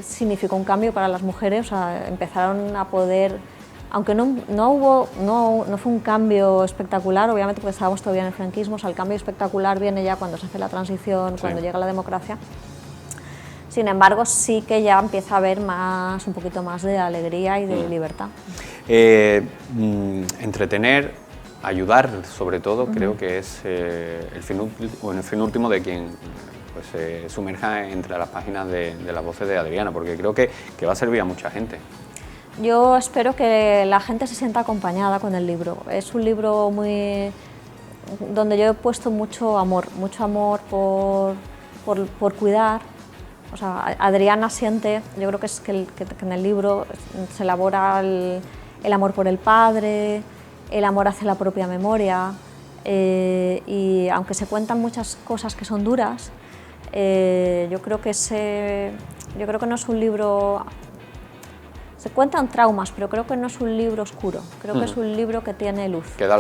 significó un cambio para las mujeres, o sea, empezaron a poder, aunque no fue un cambio espectacular, obviamente porque estábamos todavía en el franquismo, o sea, el cambio espectacular viene ya cuando se hace la transición, cuando llega la democracia. Sin embargo, sí que ya empieza a haber un poquito más de alegría y de libertad. Entretener, ayudar, sobre todo, creo que es el fin último de quien pues, se sumerja entre las páginas de las voces de Adriana, porque creo que va a servir a mucha gente. Yo espero que la gente se sienta acompañada con el libro. Es un libro donde yo he puesto mucho amor por cuidar. O sea, Adriana siente, yo creo que es que en el libro se elabora el amor por el padre, el amor hacia la propia memoria, y aunque se cuentan muchas cosas que son duras, yo creo que no es un libro. Se cuentan traumas, pero creo que no es un libro oscuro, creo que es un libro que tiene luz. Que da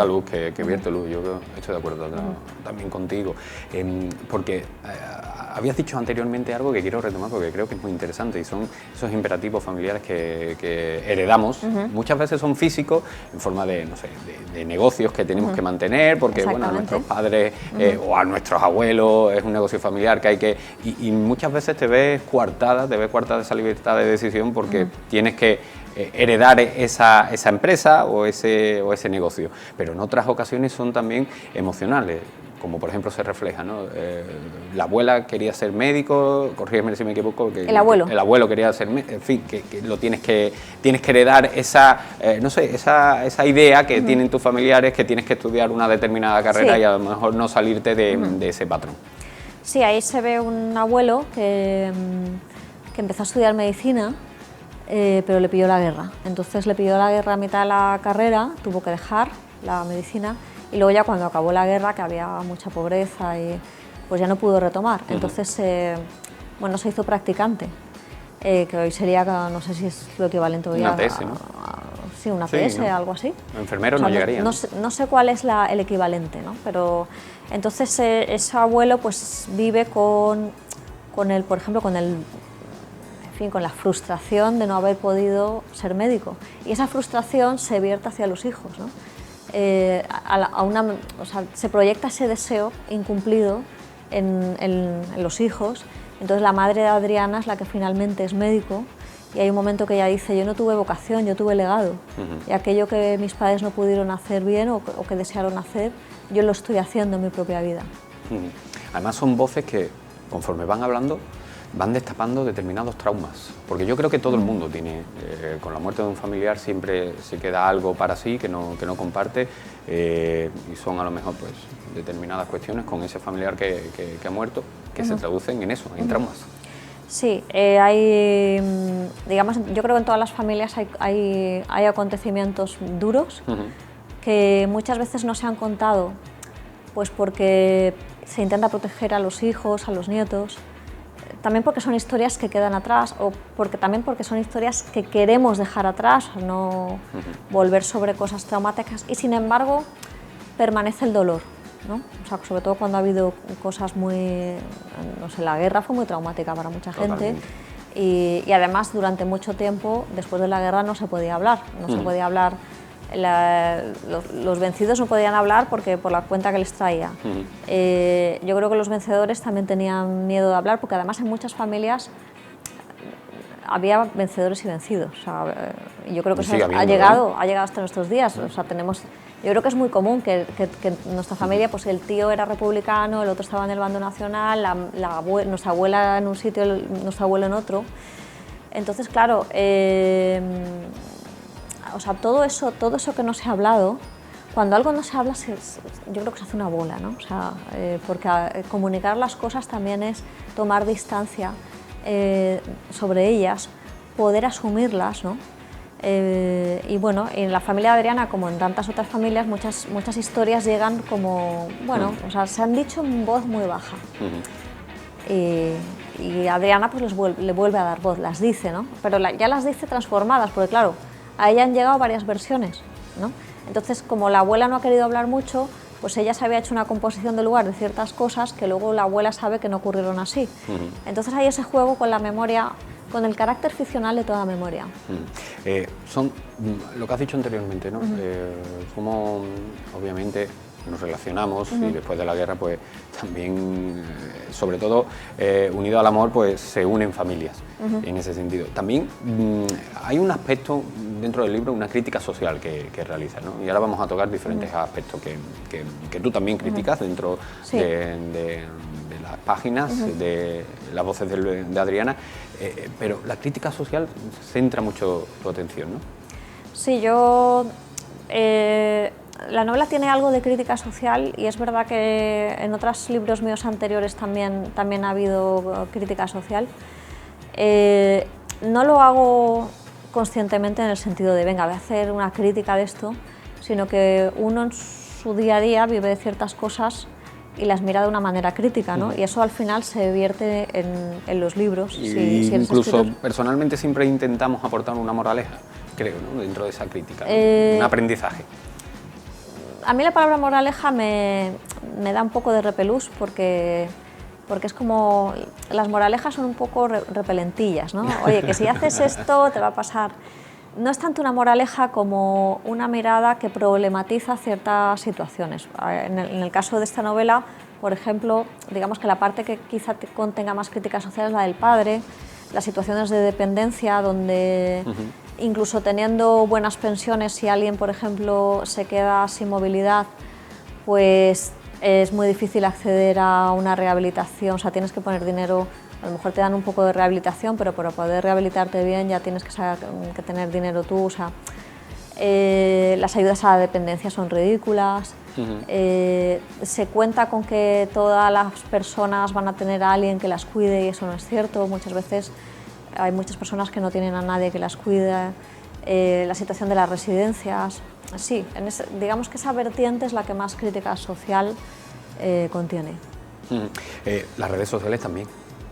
luz, que vierte luz, yo estoy de acuerdo también contigo. Porque habías dicho anteriormente algo que quiero retomar porque creo que es muy interesante y son esos imperativos familiares que heredamos. Muchas veces son físicos, en forma de, no sé, de negocios que tenemos que mantener, porque bueno, a nuestros padres o a nuestros abuelos es un negocio familiar que hay que... Y muchas veces te ves coartada esa libertad de decisión porque tienes que heredar esa empresa o ese negocio, pero en otras ocasiones son también emocionales, como por ejemplo se refleja, ¿no? La abuela quería ser médico, corrígeme si me equivoco, el abuelo quería ser médico, en fin, que lo tienes que heredar esa idea que tienen tus familiares, que tienes que estudiar una determinada carrera y a lo mejor no salirte de ese patrón. Sí, ahí se ve un abuelo que empezó a estudiar medicina, pero le pilló la guerra. Entonces le pilló la guerra a mitad de la carrera, tuvo que dejar la medicina y luego ya cuando acabó la guerra, que había mucha pobreza, pues ya no pudo retomar. Entonces, se hizo practicante, que hoy sería, no sé si es lo equivalente hoy a... Una TS, ¿no? Sí, una TS, ¿no? Algo así. Enfermeros no llegarían. No sé cuál es el equivalente, ¿no? Pero entonces ese abuelo pues vive con la frustración de no haber podido ser médico. Y esa frustración se vierte hacia los hijos, ¿no? Se proyecta ese deseo incumplido en los hijos. Entonces la madre de Adriana es la que finalmente es médico y hay un momento que ella dice: yo no tuve vocación, yo tuve legado. Y aquello que mis padres no pudieron hacer bien o que desearon hacer, yo lo estoy haciendo en mi propia vida. Además son voces que, conforme van hablando, van destapando determinados traumas, porque yo creo que todo el mundo tiene, con la muerte de un familiar siempre se queda algo para sí que no comparte, y son a lo mejor pues determinadas cuestiones con ese familiar que ha muerto, que se traducen en eso, en traumas. Sí, digamos, yo creo que en todas las familias hay acontecimientos duros que muchas veces no se han contado, pues porque se intenta proteger a los hijos, a los nietos, también porque son historias que quedan atrás o porque son historias que queremos dejar atrás, no volver sobre cosas traumáticas, y sin embargo permanece el dolor, ¿no? O sea, sobre todo cuando ha habido cosas muy... No sé, la guerra fue muy traumática para mucha gente y además durante mucho tiempo después de la guerra no se podía hablar, se podía hablar. Los vencidos no podían hablar por la cuenta que les traía. Yo creo que los vencedores también tenían miedo de hablar, porque además en muchas familias había vencedores y vencidos. O sea, yo creo que eso ha llegado hasta nuestros días. O sea, yo creo que es muy común que en nuestra familia pues el tío era republicano, el otro estaba en el bando nacional, nuestra abuela en un sitio, nuestro abuelo en otro. Entonces, claro, o sea, todo eso que no se ha hablado, cuando algo no se habla, yo creo que se hace una bola, ¿no? O sea, porque comunicar las cosas también es tomar distancia sobre ellas, poder asumirlas, ¿no? Y bueno, en la familia de Adriana, como en tantas otras familias, muchas historias llegan como, bueno, o sea, se han dicho en voz muy baja. y Adriana pues le vuelve a dar voz, las dice, ¿no? Pero ya las dice transformadas, porque claro, a ella han llegado varias versiones, ¿no? Entonces, como la abuela no ha querido hablar mucho, pues ella se había hecho una composición del lugar de ciertas cosas que luego la abuela sabe que no ocurrieron así. Entonces hay ese juego con la memoria, con el carácter ficcional de toda memoria. Son lo que has dicho anteriormente, ¿no? Como obviamente nos relacionamos y después de la guerra pues también, sobre todo unido al amor, pues se unen familias en ese sentido. También hay un aspecto dentro del libro, una crítica social que realiza, ¿no? Y ahora vamos a tocar diferentes aspectos que tú también criticas dentro de las páginas, de las voces de Adriana, pero la crítica social centra mucho tu atención, ¿no? Sí, la novela tiene algo de crítica social y es verdad que en otros libros míos anteriores también ha habido crítica social. No lo hago conscientemente en el sentido de, venga, voy a hacer una crítica de esto, sino que uno en su día a día vive de ciertas cosas y las mira de una manera crítica, ¿no? Y eso al final se vierte en los libros. Y incluso personalmente siempre intentamos aportar una moraleja, creo, ¿no? Dentro de esa crítica, ¿no? Un aprendizaje. A mí la palabra moraleja me da un poco de repelús porque es como, las moralejas son un poco repelentillas, ¿no? Oye, que si haces esto te va a pasar. No es tanto una moraleja como una mirada que problematiza ciertas situaciones. En el caso de esta novela, por ejemplo, digamos que la parte que quizá contenga más crítica social es la del padre, las situaciones de dependencia donde incluso teniendo buenas pensiones, si alguien, por ejemplo, se queda sin movilidad, pues es muy difícil acceder a una rehabilitación, o sea, tienes que poner dinero, a lo mejor te dan un poco de rehabilitación, pero para poder rehabilitarte bien ya tienes que tener dinero tú, o sea, las ayudas a la dependencia son ridículas, se cuenta con que todas las personas van a tener a alguien que las cuide y eso no es cierto, muchas veces hay muchas personas que no tienen a nadie que las cuide, la situación de las residencias, sí, digamos que esa vertiente es la que más crítica social contiene. Las redes sociales también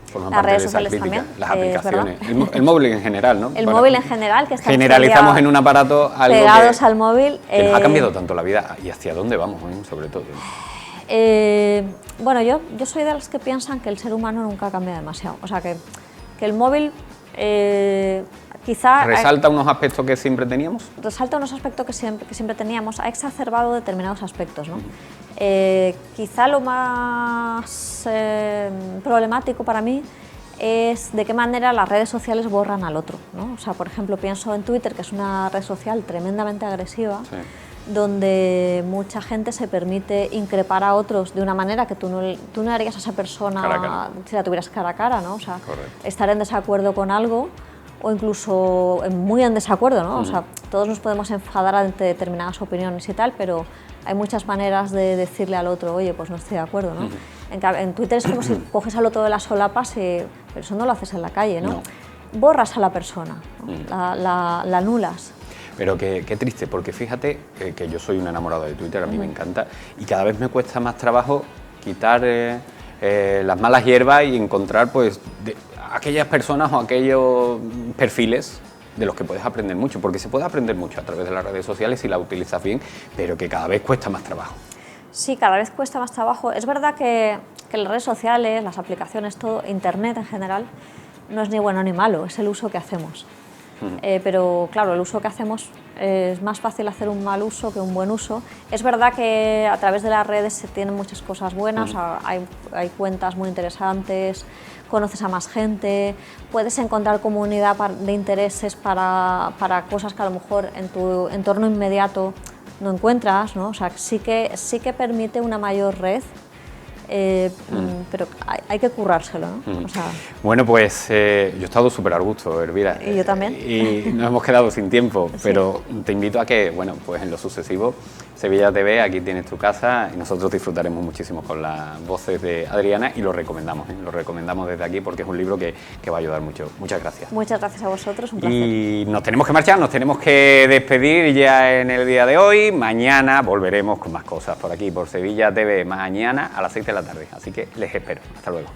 forman Las parte redes de esa sociales crítica, también, las aplicaciones, el móvil en general, ¿no? El móvil en general, que está generalizamos en un aparato algo pegados al móvil. Que nos ha cambiado tanto la vida y hacia dónde vamos, sobre todo. Bueno, yo soy de las que piensan que el ser humano nunca cambia demasiado, o sea que el móvil quizá... ¿Resalta unos aspectos que siempre teníamos? Resalta unos aspectos que siempre teníamos, ha exacerbado determinados aspectos, ¿no? Quizá lo más problemático para mí es de qué manera las redes sociales borran al otro, ¿no? O sea, por ejemplo, pienso en Twitter, que es una red social tremendamente agresiva, donde mucha gente se permite increpar a otros de una manera que tú no harías a esa persona si la tuvieras cara a cara, ¿no? O sea, estar en desacuerdo con algo o incluso muy en desacuerdo, ¿no? O sea, todos nos podemos enfadar ante determinadas opiniones y tal, pero hay muchas maneras de decirle al otro, oye, pues no estoy de acuerdo, ¿no? En Twitter es como si coges al otro de las solapas, pero eso no lo haces en la calle, ¿no? Borras a la persona, ¿no? La anulas. Pero qué triste, porque fíjate que yo soy un enamorado de Twitter, a mí me encanta, y cada vez me cuesta más trabajo quitar las malas hierbas y encontrar pues aquellas personas o aquellos perfiles de los que puedes aprender mucho, porque se puede aprender mucho a través de las redes sociales si la utilizas bien, pero que cada vez cuesta más trabajo. Sí, cada vez cuesta más trabajo. Es verdad que las redes sociales, las aplicaciones, todo, Internet en general, no es ni bueno ni malo, es el uso que hacemos. Pero claro, el uso que hacemos es más fácil hacer un mal uso que un buen uso. Es verdad que a través de las redes se tienen muchas cosas buenas, o sea, hay cuentas muy interesantes, conoces a más gente, puedes encontrar comunidad de intereses para cosas que a lo mejor en tu entorno inmediato no encuentras, ¿no? O sea, sí que permite una mayor red. Pero hay que currárselo, ¿no? O sea, bueno, pues yo he estado súper a gusto, Elvira. Y yo también. Y nos hemos quedado sin tiempo, pero te invito a que, bueno, pues en lo sucesivo, Sevilla TV, aquí tienes tu casa y nosotros disfrutaremos muchísimo con las voces de Adriana y lo recomendamos desde aquí porque es un libro que va a ayudar mucho. Muchas gracias. Muchas gracias a vosotros, un placer. Y nos tenemos que marchar, nos tenemos que despedir ya en el día de hoy. Mañana volveremos con más cosas por aquí, por Sevilla TV, mañana a las 6 de la tarde. Así que les espero. Hasta luego.